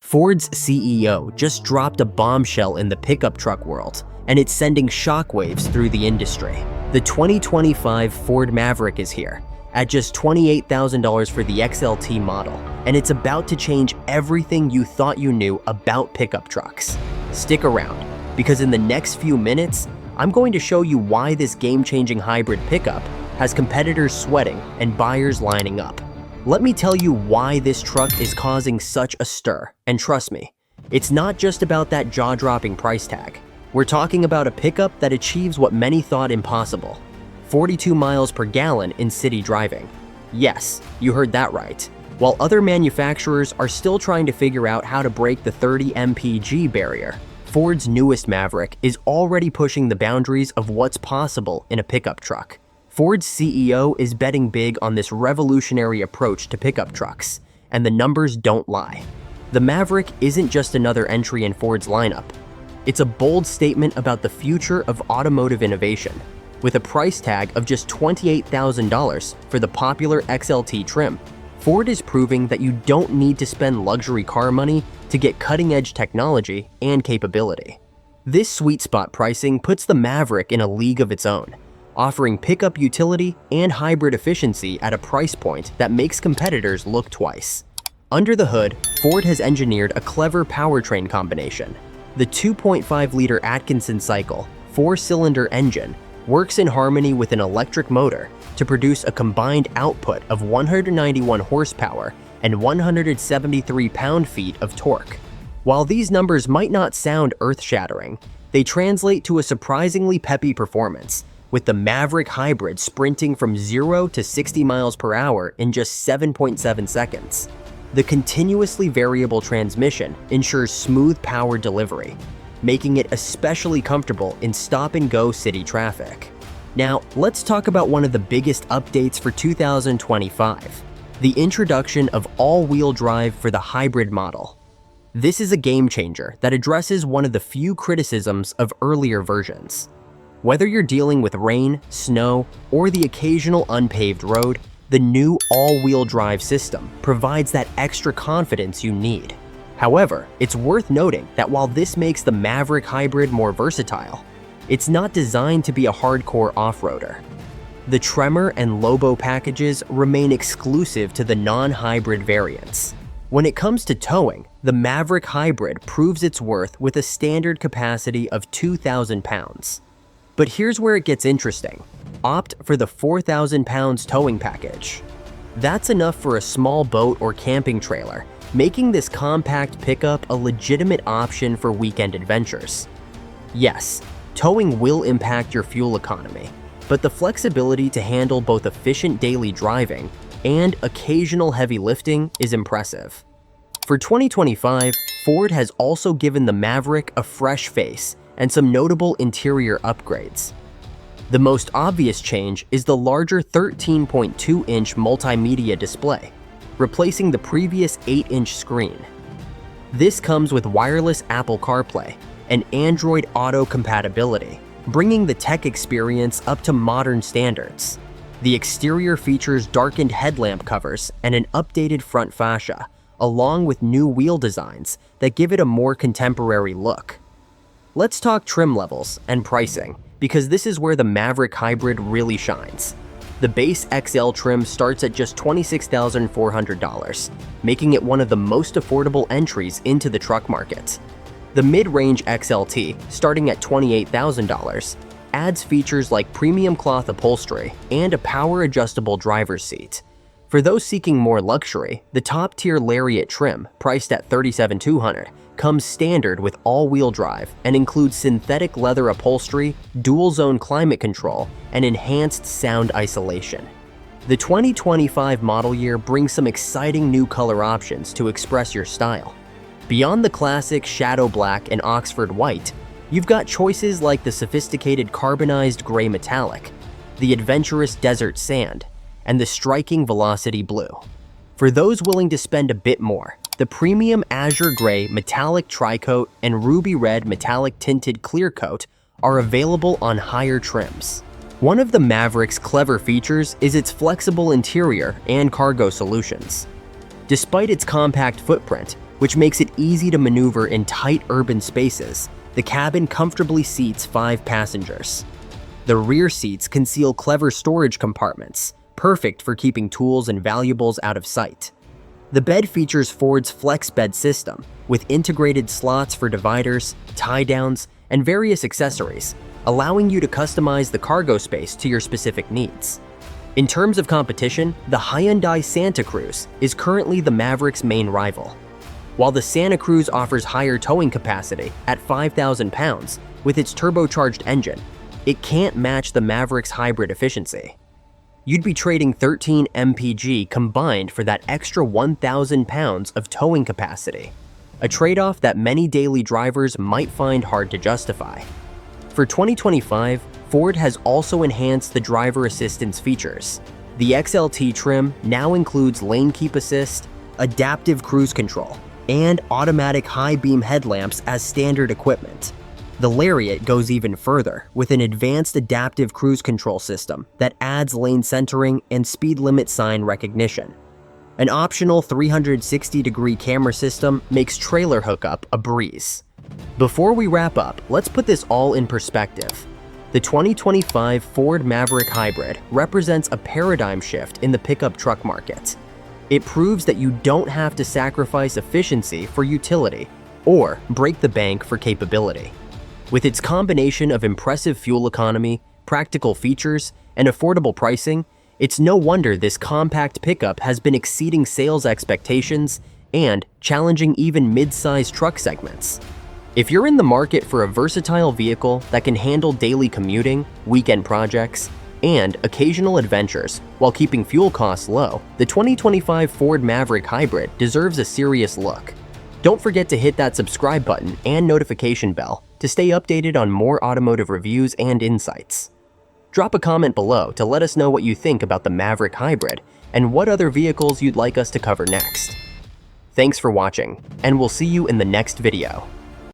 Ford's CEO just dropped a bombshell in the pickup truck world, and it's sending shockwaves through the industry. The 2025 Ford Maverick is here, at just $28,000 for the XLT model, and it's about to change everything you thought you knew about pickup trucks. Stick around, because in the next few minutes, I'm going to show you why this game-changing hybrid pickup has competitors sweating and buyers lining up. Let me tell you why this truck is causing such a stir, and trust me, it's not just about that jaw-dropping price tag. We're talking about a pickup that achieves what many thought impossible: 42 miles per gallon in city driving. Yes, you heard that right. While other manufacturers are still trying to figure out how to break the 30 mpg barrier, Ford's newest Maverick is already pushing the boundaries of what's possible in a pickup truck. Ford's CEO is betting big on this revolutionary approach to pickup trucks, and the numbers don't lie. The Maverick isn't just another entry in Ford's lineup. It's a bold statement about the future of automotive innovation. With a price tag of just $28,000 for the popular XLT trim, Ford is proving that you don't need to spend luxury car money to get cutting-edge technology and capability. This sweet spot pricing puts the Maverick in a league of its own, offering pickup utility and hybrid efficiency at a price point that makes competitors look twice. Under the hood, Ford has engineered a clever powertrain combination. The 2.5-liter Atkinson cycle, 4-cylinder engine works in harmony with an electric motor to produce a combined output of 191 horsepower and 173 pound-feet of torque. While these numbers might not sound earth-shattering, they translate to a surprisingly peppy performance, with the Maverick Hybrid sprinting from 0 to 60 miles per hour in just 7.7 seconds. The continuously variable transmission ensures smooth power delivery, making it especially comfortable in stop-and-go city traffic. Now, let's talk about one of the biggest updates for 2025, the introduction of all-wheel drive for the hybrid model. This is a game-changer that addresses one of the few criticisms of earlier versions. Whether you're dealing with rain, snow, or the occasional unpaved road, the new all-wheel drive system provides that extra confidence you need. However, it's worth noting that while this makes the Maverick Hybrid more versatile, it's not designed to be a hardcore off-roader. The Tremor and Lobo packages remain exclusive to the non-hybrid variants. When it comes to towing, the Maverick Hybrid proves its worth with a standard capacity of 2,000 pounds. But here's where it gets interesting. Opt for the 4,000 pounds towing package. That's enough for a small boat or camping trailer, making this compact pickup a legitimate option for weekend adventures. Yes, towing will impact your fuel economy, but the flexibility to handle both efficient daily driving and occasional heavy lifting is impressive. For 2025, Ford has also given the Maverick a fresh face and some notable interior upgrades. The most obvious change is the larger 13.2-inch multimedia display, replacing the previous 8-inch screen. This comes with wireless Apple CarPlay and Android Auto compatibility, bringing the tech experience up to modern standards. The exterior features darkened headlamp covers and an updated front fascia, along with new wheel designs that give it a more contemporary look. Let's talk trim levels and pricing, because this is where the Maverick Hybrid really shines. The base XL trim starts at just $26,400, making it one of the most affordable entries into the truck market. The mid-range XLT, starting at $28,000, adds features like premium cloth upholstery and a power-adjustable driver's seat. For those seeking more luxury, the top-tier Lariat trim, priced at $37,200, comes standard with all-wheel drive and includes synthetic leather upholstery, dual-zone climate control, and enhanced sound isolation. The 2025 model year brings some exciting new color options to express your style. Beyond the classic Shadow Black and Oxford White, you've got choices like the sophisticated carbonized gray metallic, the adventurous desert sand, and the striking Velocity Blue. For those willing to spend a bit more, the premium Azure Gray Metallic Tri-Coat and Ruby Red Metallic Tinted Clear Coat are available on higher trims. One of the Maverick's clever features is its flexible interior and cargo solutions. Despite its compact footprint, which makes it easy to maneuver in tight urban spaces. The cabin comfortably seats 5 passengers. The rear seats conceal clever storage compartments, perfect for keeping tools and valuables out of sight. The bed features Ford's flex bed system, with integrated slots for dividers, tie-downs, and various accessories, allowing you to customize the cargo space to your specific needs. In terms of competition, the Hyundai Santa Cruz is currently the Maverick's main rival. While the Santa Cruz offers higher towing capacity at 5,000 pounds with its turbocharged engine, it can't match the Maverick's hybrid efficiency. You'd be trading 13 mpg combined for that extra 1,000 pounds of towing capacity, a trade-off that many daily drivers might find hard to justify. For 2025, Ford has also enhanced the driver assistance features. The XLT trim now includes lane keep assist, adaptive cruise control, and automatic high beam headlamps as standard equipment. The Lariat goes even further with an advanced adaptive cruise control system that adds lane centering and speed limit sign recognition. An optional 360-degree camera system makes trailer hookup a breeze. Before we wrap up, let's put this all in perspective. The 2025 Ford Maverick Hybrid represents a paradigm shift in the pickup truck market. It proves that you don't have to sacrifice efficiency for utility or break the bank for capability. With its combination of impressive fuel economy, practical features, and affordable pricing, it's no wonder this compact pickup has been exceeding sales expectations and challenging even mid-size truck segments. If you're in the market for a versatile vehicle that can handle daily commuting, weekend projects, and occasional adventures while keeping fuel costs low, the 2025 Ford Maverick Hybrid deserves a serious look. Don't forget to hit that subscribe button and notification bell to stay updated on more automotive reviews and insights. Drop a comment below to let us know what you think about the Maverick Hybrid and what other vehicles you'd like us to cover next. Thanks for watching, and we'll see you in the next video.